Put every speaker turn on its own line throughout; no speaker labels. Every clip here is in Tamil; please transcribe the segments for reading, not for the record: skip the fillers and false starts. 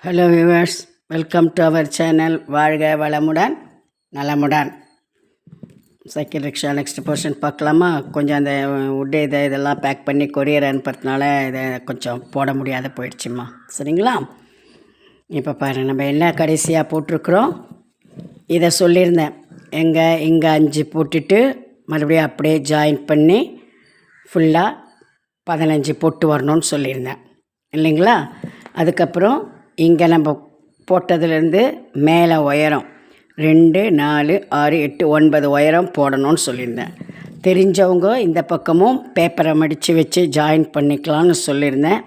Hello viewers, welcome to our channel. வாழ்க வளமுடன் நலமுடன். சைக்கிள் ரிக்ஷா நெக்ஸ்ட் போர்ஷன் பார்க்கலாமா? கொஞ்சம் அந்த உட்டு இதெல்லாம் பேக் பண்ணி கொரியர் அனுப்புறதுனால இதை கொஞ்சம் போட முடியாத போயிடுச்சுமா. சரிங்களா? இப்போ பாருங்கள், நம்ம என்ன கடைசியாக போட்டிருக்குறோம் இதை சொல்லியிருந்தேன். இங்கே 5 போட்டுட்டு மறுபடியும் அப்படியே ஜாயின் பண்ணி ஃபுல்லாக 15 போட்டு வரணும்னு சொல்லியிருந்தேன் இல்லைங்களா? அதுக்கப்புறம் இங்கே நம்ம போட்டதுலேருந்து மேலே உயரம் 2 4 6 8 9 உயரம் போடணும்னு சொல்லியிருந்தேன். தெரிஞ்சவங்க இந்த பக்கமும் பேப்பரை மடித்து வச்சு ஜாயின் பண்ணிக்கலாம்னு சொல்லியிருந்தேன்.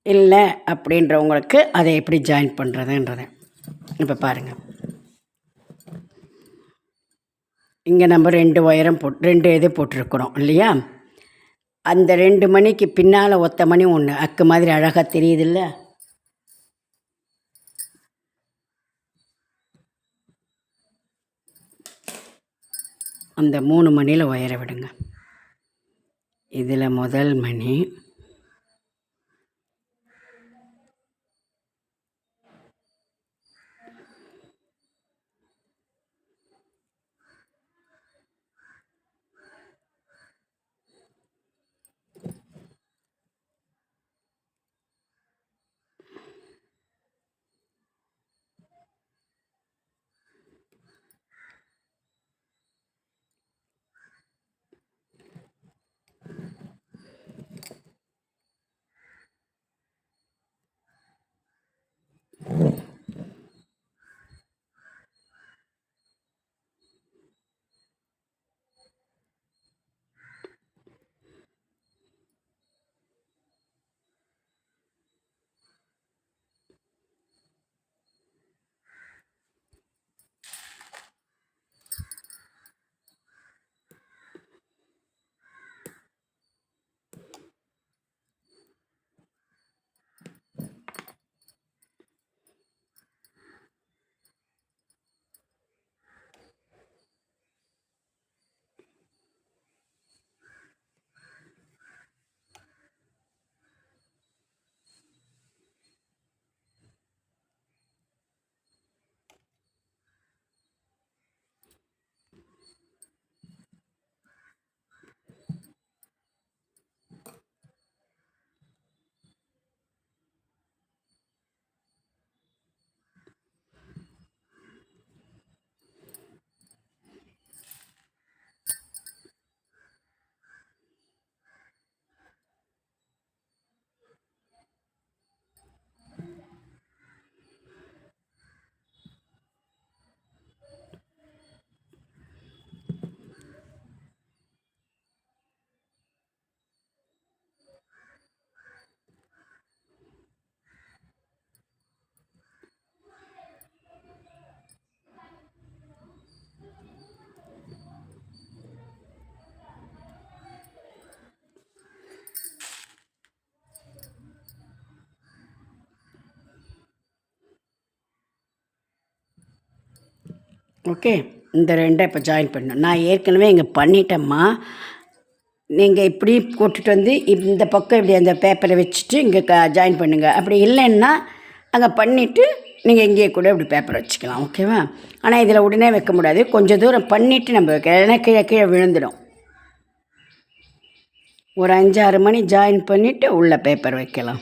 இல்லை அப்படின்றவங்களுக்கு அதை எப்படி ஜாயின் பண்ணுறதுன்றதை இப்போ பாருங்கள். இங்கே நம்ம 2 உயரம் 2 இது போட்டிருக்கிறோம் இல்லையா? அந்த 2 மணிக்கு பின்னால் ஒத்த மணி ஒன்று அக்கு மாதிரி அழகாக தெரியுதில்ல? அந்த 3 மணியில் உயர விடுங்க. இதில் முதல் மணி, ஓகே. இந்த 2 இப்போ ஜாயின் பண்ணணும். நான் ஏற்கனவே இங்கே பண்ணிட்டேம்மா. நீங்கள் இப்படி போட்டுட்டு வந்து இந்த பக்கம் இப்படி அந்த பேப்பரை வச்சுட்டு இங்கே ஜாயின் பண்ணுங்கள். அப்படி இல்லைன்னா அங்கே பண்ணிவிட்டு நீங்கள் இங்கேயே கூட இப்படி பேப்பரை வச்சுக்கலாம். ஓகேவா? ஆனால் இதில் உடனே வைக்க முடியாது. கொஞ்சம் தூரம் பண்ணிவிட்டு நம்ம வைக்க, ஏன்னா கீழே கீழே விழுந்துடும். ஒரு 5 6 மணி ஜாயின் பண்ணிவிட்டு உள்ள பேப்பர் வைக்கலாம்.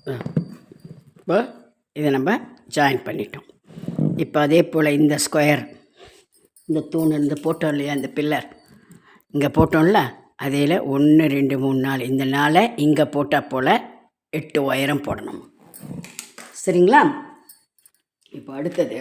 இப்போ இதை நம்ம ஜாயின் பண்ணிட்டோம். இப்போ அதே போல் இந்த ஸ்கொயர், இந்த தூண் இருந்து போட்டோம் இல்லையா, இந்த பில்லர் இங்கே போட்டோம்ல, அதில் 1 2 3 4 இந்த 4 இங்கே போட்டால் போல் 8 உயரம் போடணும். சரிங்களா? இப்போ அடுத்தது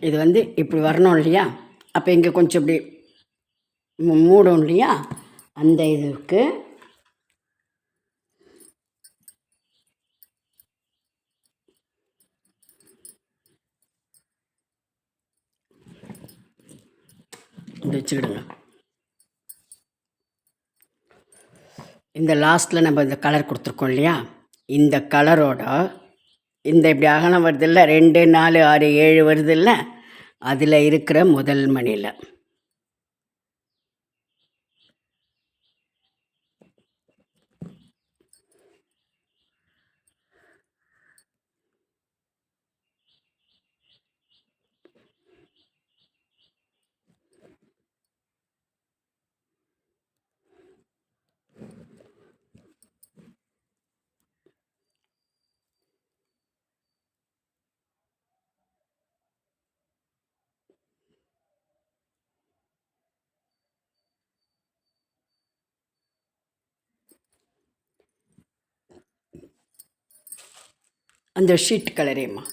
இது வந்து இப்படி வரணும் இல்லையா, அப்போ இங்கே கொஞ்சம் இப்படி மூடும் இல்லையா, அந்த இதுக்கு வச்சுக்கிடுங்க. இந்த லாஸ்ட்டில் நம்ம இந்த கலர் கொடுத்துருக்கோம் இல்லையா, இந்த கலரோட இந்த இப்படி அகலம் வருதில்ல, 2 4 6 7 வருதில்ல, அதில் இருக்கிற முதல் மணியில் அந்த ஷீட் கலரேம்மா.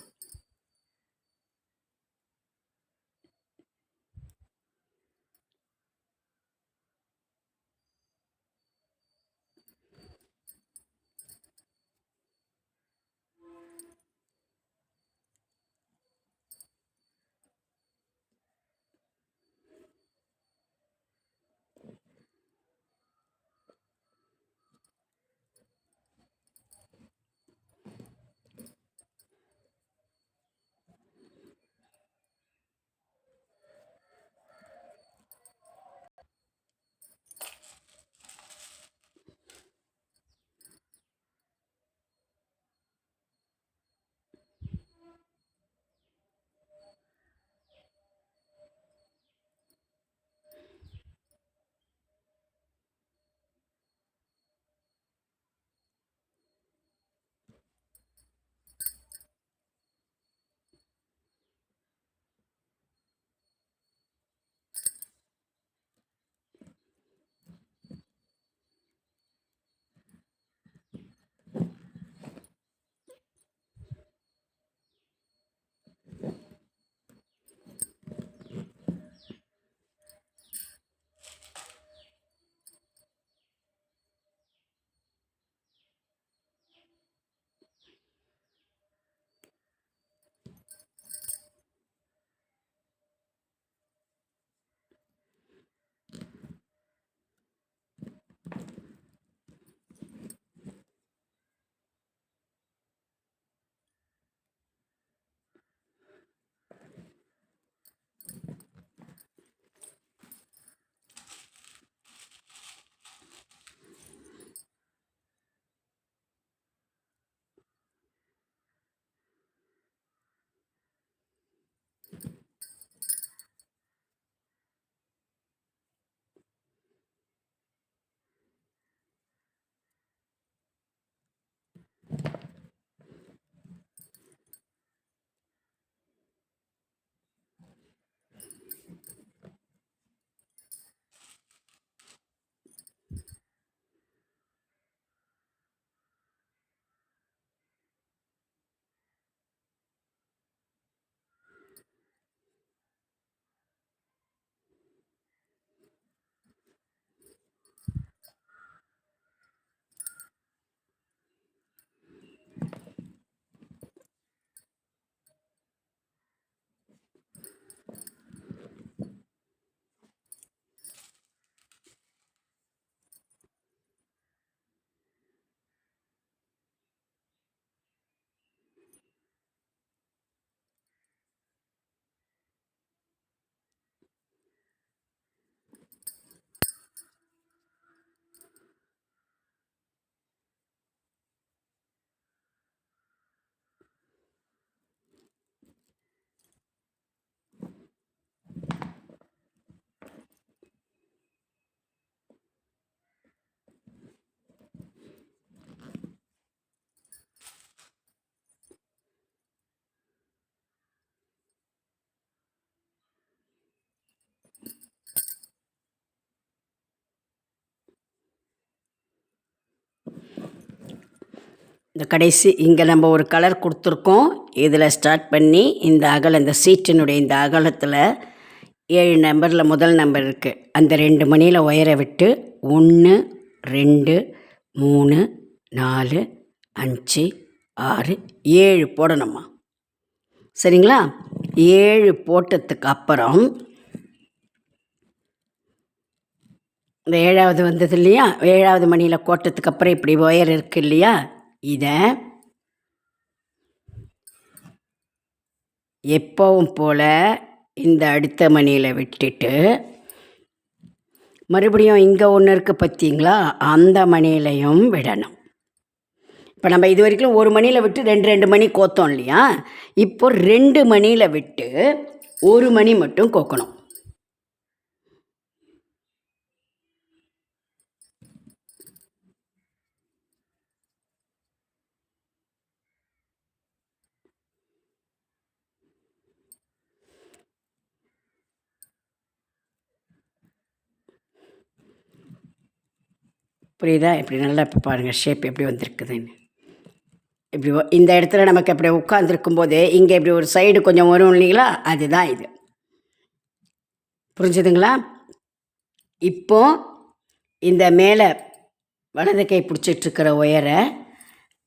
இந்த கடைசி இங்கே நம்ம ஒரு கலர் கொடுத்துருக்கோம். இதில் ஸ்டார்ட் பண்ணி இந்த அகலம், இந்த சீட்டினுடைய இந்த அகலத்தில் 7 நம்பரில் முதல் நம்பர் இருக்குது. அந்த 2 மணியில் ஒயரை விட்டு 1 2 3 4 5 6 7 போடணுமா. சரிங்களா? 7 போட்டதுக்கு அப்புறம் இந்த 7வது வந்தது இல்லையா, 7வது மணியில் கோட்டத்துக்கு அப்புறம் இப்படி ஒயர் இருக்குது இல்லையா, இதை எப்பவும் போல் இந்த அடுத்த மணியில் விட்டுட்டு மறுபடியும் இங்கே ஒன்று இருக்குது பார்த்தீங்களா, அந்த மணியிலையும் விடணும். இப்போ நம்ம இது வரைக்கும் ஒரு மணியில் விட்டு 2 மணி கோத்தோம் இல்லையா, இப்போ 2 மணியில் விட்டு 1 மணி மட்டும் கோக்கணும். புரியுதா? இப்படி நல்லா இப்போ பாருங்கள் ஷேப் எப்படி வந்திருக்குதுன்னு. இப்படி இந்த இடத்துல நமக்கு அப்படி உட்காந்துருக்கும் போது இங்கே இப்படி ஒரு சைடு கொஞ்சம் வரும் இல்லைங்களா, அதுதான் இது. புரிஞ்சுதுங்களா? இப்போ இந்த மேலே வலது கை பிடிச்சிட்ருக்கிற ஒயரை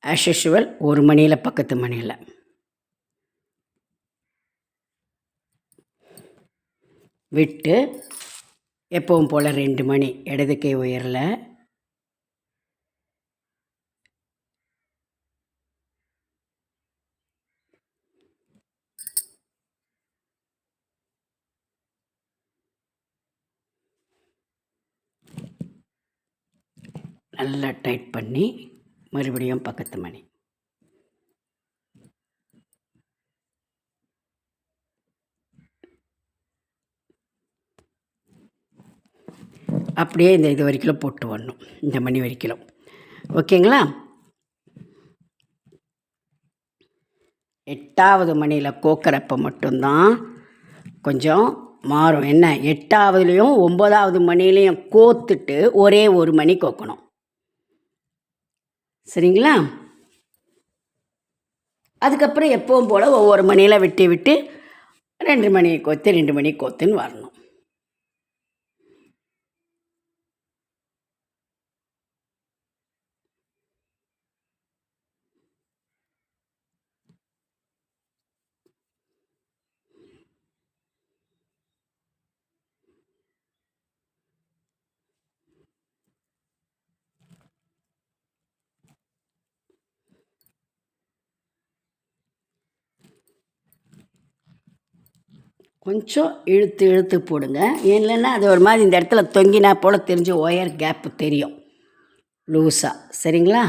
ஆஸ் யூஷுவல் 1 மணியில் பக்கத்து மணியில் விட்டு எப்பவும் போல் 2 மணி இடது கை உயரில் நல்லா டைட் பண்ணி மறுபடியும் பக்கத்து மணி. அப்படியே இந்த இது வரைக்கும் போட்டு வரணும், இந்த மணி வரைக்கும். ஓகேங்களா? 8வது மணியில் கோக்கிறப்ப மட்டும்தான் கொஞ்சம் மாறும். என்ன, 8வதுலேயும் 9வது மணிலையும் கோத்துட்டு ஒரே 1 மணி கோக்கணும். சரிங்களா? அதுக்கப்புறம் எப்பவும் போல் ஒவ்வொரு மணியில் விட்டு விட்டு 2 மணி கோத்து 2 மணி கோத்துன்னு வரணும். கொஞ்சம் இழுத்து இழுத்து போடுங்க. இல்லைன்னா அது ஒரு மாதிரி இந்த இடத்துல தொங்கினா போல் தெரிஞ்சு ஒயர் கேப்பு தெரியும் லூஸாக. சரிங்களா?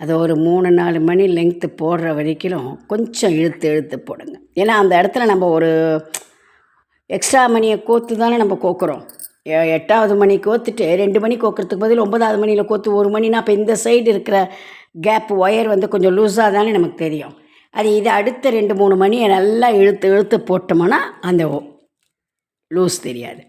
அதை ஒரு 3-4 மணி லெங்க்த்து போடுற வரைக்கும் கொஞ்சம் இழுத்து இழுத்து போடுங்க. ஏன்னா அந்த இடத்துல நம்ம ஒரு எக்ஸ்ட்ரா மணியை கோத்து தானே நம்ம கோக்குறோம். 8வது மணி கோத்துட்டு 2 மணி கோக்கிறதுக்கு பதில் 9வது மணியில் கோத்து 1 மணினா அப்போ இந்த சைடு இருக்கிற கேப் ஒயர் வந்து கொஞ்சம் லூஸாக தானே நமக்கு தெரியும். அது இது அடுத்த 2-3 மணியை நல்லா இழுத்து இழுத்து போட்டோம்னா அந்த லூஸ் தெரியாது.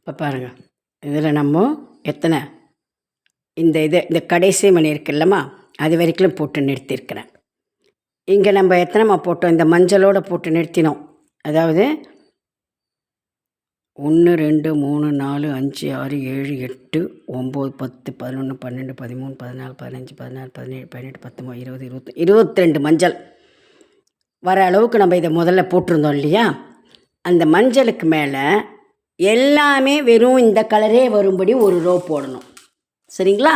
இப்போ பாருங்கள், இதில் நம்ம எத்தனை இந்த கடைசி மணி இருக்குல்லம்மா, அது வரைக்கும் போட்டு நிறுத்தியிருக்கிறேன். இங்கே நம்ம எத்தனைமா போட்டோம், இந்த மஞ்சளோடு போட்டு நிறுத்தினோம். அதாவது 1 2 3 4 5 6 7 8 9 10 11 12 13 14 15 16 17 18 19 20 20 22 மஞ்சள் வர அளவுக்கு நம்ம இதை முதல்ல போட்டிருந்தோம் இல்லையா. அந்த மஞ்சளுக்கு மேலே எல்லாமே வெறும் இந்த கலரே வரும்படி ஒரு ரோ போடணும். சரிங்களா?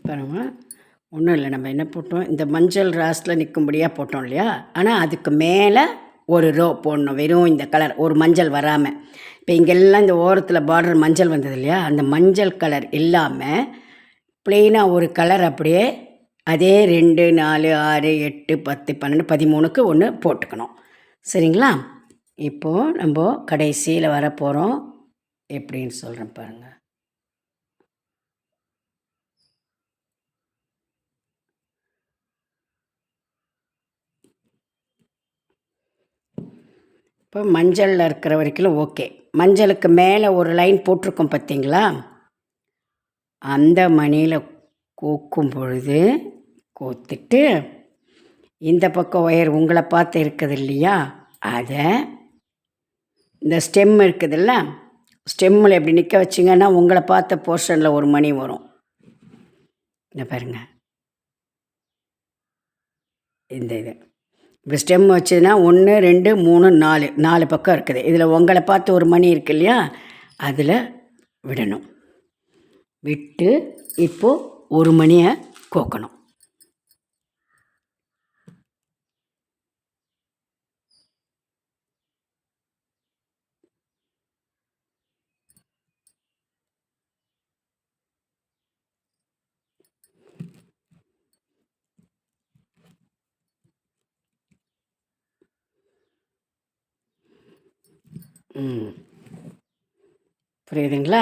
பாருங்க, ஒன்றும் இல்லை, நம்ம என்ன போட்டோம், இந்த மஞ்சள் ராஸில் நிற்கும்படியாக போட்டோம் இல்லையா. ஆனால் அதுக்கு மேலே ஒரு ரோ போடணும், வெறும் இந்த கலர் ஒரு மஞ்சள் வராமல். இப்போ இங்கெல்லாம் இந்த ஓரத்தில் பார்டர் மஞ்சள் வந்தது இல்லையா, அந்த மஞ்சள் கலர் இல்லாமல் ப்ளெயினாக ஒரு கலர் அப்படியே அதே 2 4 6 8 10 12 13க்கு ஒன்று போட்டுக்கணும். சரிங்களா? இப்போது நம்ம கடைசியில் வர போகிறோம். எப்படின்னு சொல்கிறேன் பாருங்கள். இப்போ மஞ்சளில் இருக்கிற வரைக்கும் ஓகே. மஞ்சளுக்கு மேலே ஒரு லைன் போட்டிருக்கோம் பார்த்தீங்களா, அந்த மணியில் கோக்கும் பொழுது கோத்துட்டு இந்த பக்கம் ஒயர் உங்களை பார்த்து இருக்குது இல்லையா, அதை இந்த ஸ்டெம் இருக்குதுல்ல, ஸ்டெம்மில் எப்படி நிற்க வச்சிங்கன்னா உங்களை பார்த்த போர்ஷனில் ஒரு மணி வரும். இந்த பாருங்கள், இந்த இது இப்படி ஸ்டெம் வச்சதுன்னா 1 2 3 4 4 பக்கம் இருக்குது. இதில் உங்களை பார்த்து ஒரு மணி இருக்கு இல்லையா, அதில் விடணும். விட்டு இப்போது ஒரு மணியை கோக்கணும். புரியுதுங்களா?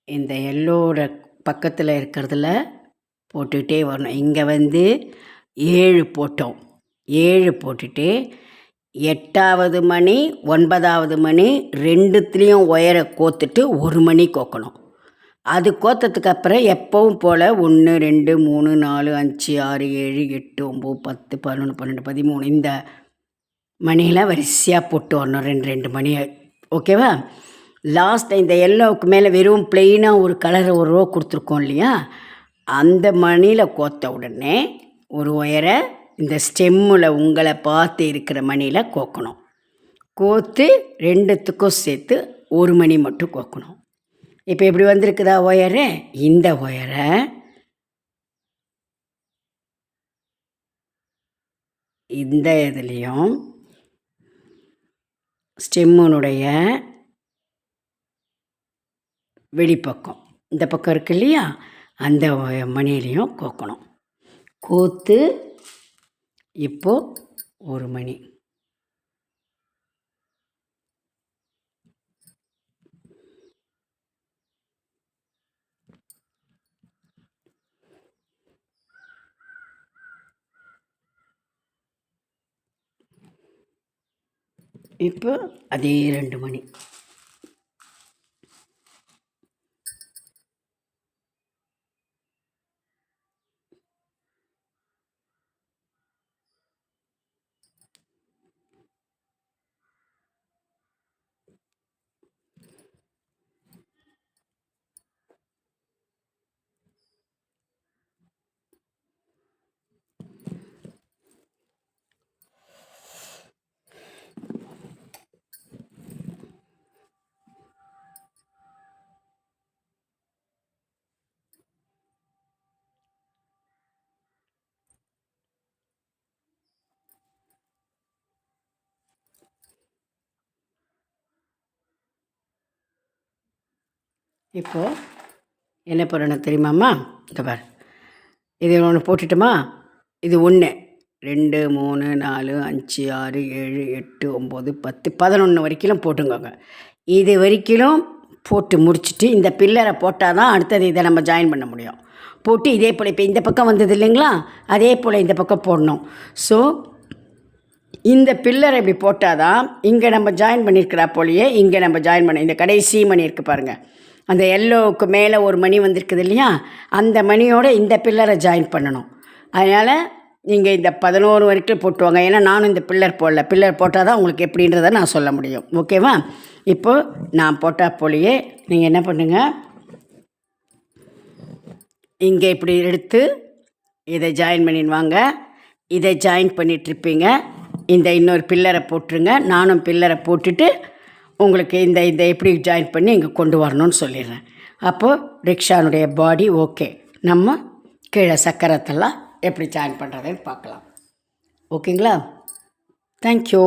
இந்த எல்லோட பக்கத்தில் இருக்கிறதுல போட்டுக்கிட்டே வரணும். இங்கே 7 போட்டோம். 7 போட்டுட்டு 8வது மணி 9வது மணி ரெண்டுத்துலேயும் ஒயரை கோத்துட்டு ஒரு மணி கோக்கணும். அது கோத்ததுக்கு அப்புறம் எப்பவும் போல் 1 2 3 4 5 6 7 8 9 10 11 12 13 இந்த மணியெல்லாம் வரிசையாக போட்டு வரணும், 2 2 மணியை. ஓகேவா? லாஸ்ட் இந்த எல்லோவுக்கு மேலே வெறும் ப்ளெயினாக ஒரு கலர் ஒரு ரோ கொடுத்துருக்கோம் இல்லையா, அந்த மணியில் கோத்த உடனே ஒரு ஒயரை இந்த ஸ்டெம்மில் உங்களை பார்த்து இருக்கிற மணியில் கோக்கணும். கோத்து ரெண்டுத்துக்கும் சேர்த்து ஒரு மணி மட்டும் கோக்கணும். இப்போ எப்படி வந்திருக்குதா ஒயரு, இந்த ஒயரை இந்த இதுலேயும் ஸ்டெம்முனுடைய வெளிப்பக்கம் இந்த பக்கம் இருக்கு இல்லையா, அந்த மணியிலையும் கோக்கணும். கோத்து இப்போது 1 மணி. இப்போ அதே 2 மணி. இப்போது என்ன பண்ணணும் தெரியுமாம்மா? இந்த பார், இது ஒன்று போட்டுட்டோமா? இது 1 2 3 4 5 6 7 8 9 10 11 வரைக்கும் போட்டுங்கோங்க. இது வரைக்கும் போட்டு முடிச்சுட்டு இந்த பில்லரை போட்டால் தான் அடுத்தது இதை நம்ம ஜாயின் பண்ண முடியும். போட்டு இதே போல் இப்போ இந்த பக்கம் வந்தது இல்லைங்களா, அதே போல் இந்த பக்கம் போடணும். ஸோ இந்த பில்லரை இப்படி போட்டால் தான் இங்கே நம்ம ஜாயின் பண்ணியிருக்கிறா போலையே இங்கே நம்ம ஜாயின் பண்ண இந்த கடைசி மணி இருக்குது பாருங்கள், அந்த எல்லோவுக்கு மேலே ஒரு மணி வந்திருக்குது இல்லையா, அந்த மணியோடு இந்த பில்லரை ஜாயின் பண்ணணும். அதனால் நீங்கள் இந்த 11 வரைக்கும் போட்டுவாங்க. ஏன்னா நானும் இந்த பில்லர் போடல. பில்லர் போட்டால் தான் உங்களுக்கு எப்படின்றத நான் சொல்ல முடியும். ஓகேவா? இப்போது நான் போட்டால் போலையே நீங்கள் என்ன பண்ணுங்கள், இங்கே இப்படி எடுத்து இதை ஜாயின் பண்ணிடுவாங்க. இதை ஜாயின் பண்ணிகிட்ருப்பீங்க. இந்த இன்னொரு பில்லரை போட்டுருங்க. நானும் பில்லரை போட்டுட்டு உங்களுக்கு இந்த எப்படி ஜாயின் பண்ணி இங்கே கொண்டு வரணும்னு சொல்லிடுறேன். அப்போது ரிக்ஷானுடைய பாடி ஓகே. நம்ம கீழே சக்கரத்தெல்லாம் எப்படி ஜாயின் பண்ணுறதுன்னு பார்க்கலாம். ஓகேங்களா? தேங்க்யூ.